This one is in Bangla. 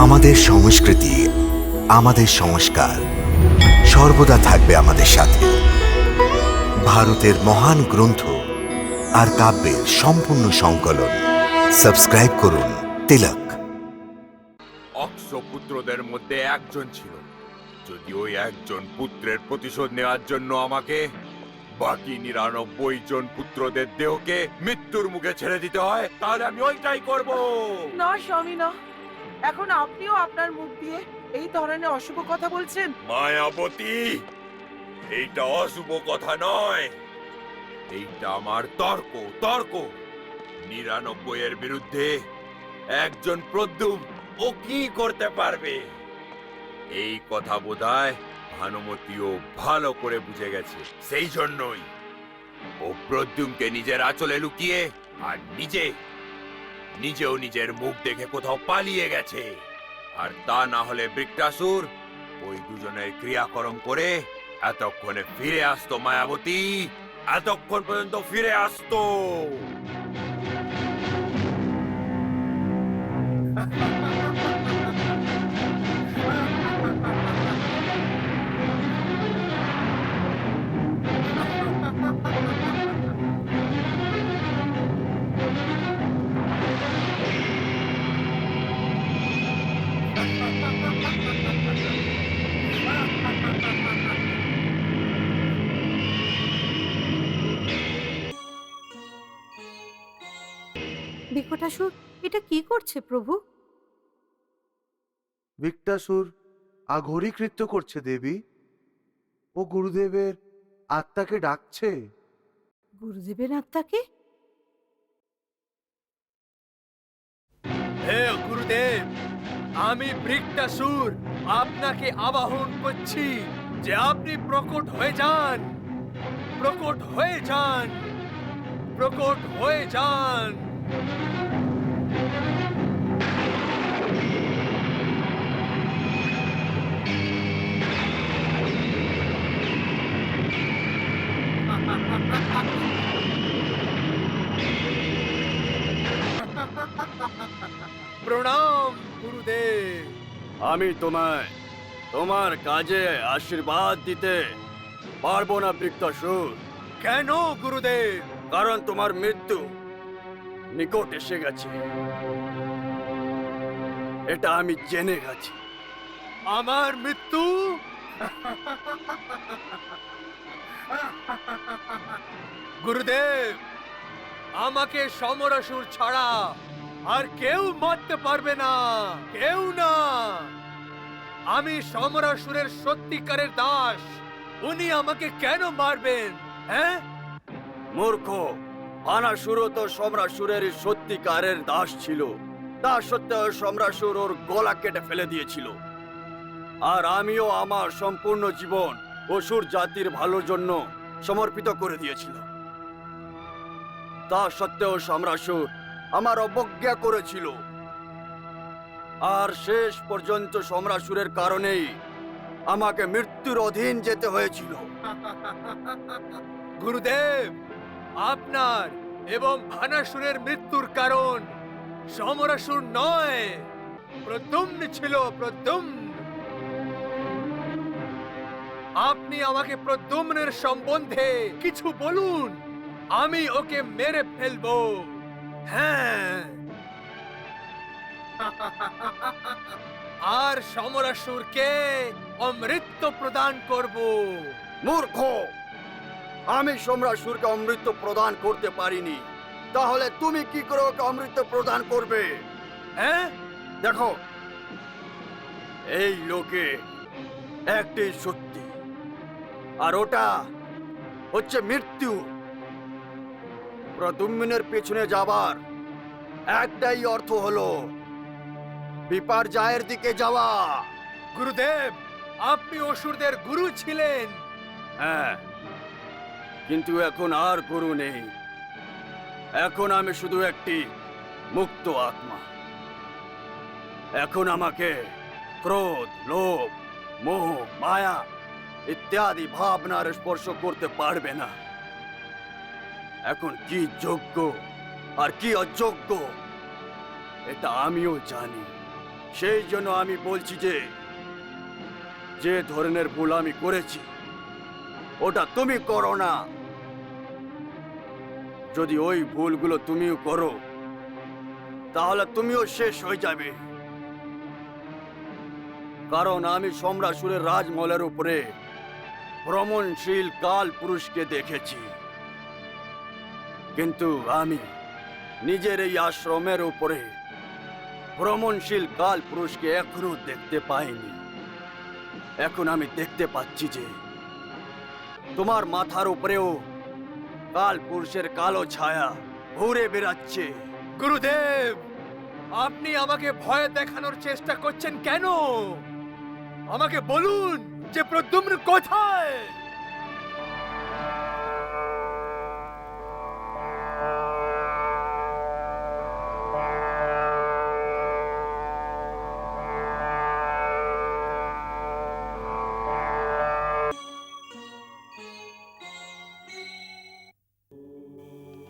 আমাদের সংস্কৃতি, আমাদের সংস্কার সর্বদা থাকবে আমাদের সাথে। ভারতের মহান গ্রন্থ আর কাব্যের সম্পূর্ণ সংকলন। সাবস্ক্রাইব করুন তিলক। অক্ষ পুত্রদের মধ্যে একজন ছিল। যদি ওই একজন পুত্রের প্রতিশোধ নেওয়ার জন্য আমাকে বাকি 99 জন পুত্রদের দেহকে মৃত্যুর মুখে ছেড়ে দিতে হয়, তাহলে আমি ওইটাই করব। না স্বামী না, এখন আপনিও আপনার মুখ দিয়ে এই ধরনের অশুভ কথা বলছেন। মায়াবতী, এইটা অশুভ কথা নয়, এইটা আমার তর্ক। 99 এর বিরুদ্ধে একজন প্রদ্যুম্ন ও কি করতে পারবে? এই কথা বোধহয় ভানুমতীও ভালো করে বুঝে গেছে। সেই জন্যই ও প্রদ্যুম্নকে নিজের আঁচলে লুকিয়ে আর নিজেও নিজের মুখ দেখে কোথাও পালিয়ে গেছে। আর তা না হলে বৃত্তাসুর ওই দুজনের ক্রিয়াকর্ম করে এতক্ষণে ফিরে আসতো। মায়াবতী, এতক্ষণ পর্যন্ত ফিরে আসতো। বিকটাসুর এটা কি করছে প্রভু? বৃত্তাসুর আঘোরি কৃত্য করছে দেবী। ও গুরুদেবের আত্মাকে ডাকছে। গুরুদেবের আত্মাকে? হে গুরুদেব, আমি বৃত্তাসুর আপনাকে আবাহন করছি যে আপনি প্রকট হয়ে যান, প্রকট হয়ে যান, প্রকট হয়ে যান। প্রণাম গুরুদেব। আমি তোমায় তোমার কাজে আশীর্বাদ দিতে পারবো না বৃত্তাসুর। কেন গুরুদেব? কারণ তোমার মৃত্যু নিকট এসে গেছে, এটা আমি জেনে গেছি। আমার মৃত্যু? গুরুদেব, আমাকে সমরাসুর ছাড়া আর কেউ মারতে পারবে না, কেউ না। আমি সমরাসুরের সত্যিকারের দাস, উনি আমাকে কেন মারবেন? হ্যাঁ মূর্খ, বানাসুরও তো সম্রাসুরের সত্যিকারের দাস ছিল। তা সত্ত্বেও সম্রাসুর ওর গলা কেটে ফেলে দিয়েছিল। আর আমিও আমার সম্পূর্ণ জীবন অসুর জাতির ভালোর জন্য সমর্পিত করে দিয়েছিল। তা সত্ত্বেও সম্রাসুর আমার অবজ্ঞা করেছিল। আর শেষ পর্যন্ত সম্রাসুরের কারণেই আমাকে মৃত্যুর অধীন যেতে হয়েছিল। গুরুদেব, আপনার এবং ভানাসুরের মৃত্যুর কারণ সমরাসুর নয়, প্রদ্যুম্ন ছিল। প্রদ্যুম্ন, আপনি আমাকে প্রদ্যুম্নের সম্বন্ধে কিছু বলুন, আমি ওকে মেরে ফেলবো। হ্যাঁ, আর সমরাসুরকে অমৃত প্রদান করব। মূর্খ, আমি সম্রাসুরকে অমৃত প্রদান করতে পারিনি, তাহলে তুমি কি করে ওকে অমৃত প্রদান করবে? হ্যাঁ, দেখো, এই লোকে একটি সত্যি, আর ওটা হচ্ছে মৃত্যু। প্রদ্যুম্নের পেছনে যাবার একটাই অর্থ হলো বিপর্যয়ের দিকে যাওয়া। গুরুদেব, আপনি অসুরদের গুরু ছিলেন। হ্যাঁ, কিন্তু এখন আর গুরু নেই। এখন আমি শুধু একটি মুক্ত আত্মা। এখন আমাকে ক্রোধ, লোভ, মোহ, মায়া ইত্যাদি ভাবনার স্পর্শ করতে পারবে না। এখন কি যোগ্য আর কি অযোগ্য এটা আমিও জানি। সেই জন্য আমি বলছি যে যে ধরনের ভুল আমি করেছি ওটা তুমি করো না। যদি ওই ভুলগুলো তুমিও করো তাহলে তুমিও শেষ হয়ে যাবে। কারণ আমি সম্রাসুরের রাজমহলের উপরে ভ্রমণশীল কাল পুরুষকে দেখেছি, কিন্তু আমি নিজের এই আশ্রমের উপরে ভ্রমণশীল কাল পুরুষকে এখনো দেখতে পাইনি। এখন আমি দেখতে পাচ্ছি যে তোমার মাথার উপরেও কাল পুরুষের কালো ছায়া ঘুরে বেড়াচ্ছে। গুরুদেব, আপনি আমাকে ভয় দেখানোর চেষ্টা করছেন কেন? আমাকে বলুন যে প্রদ্যুম্ন কোথায়?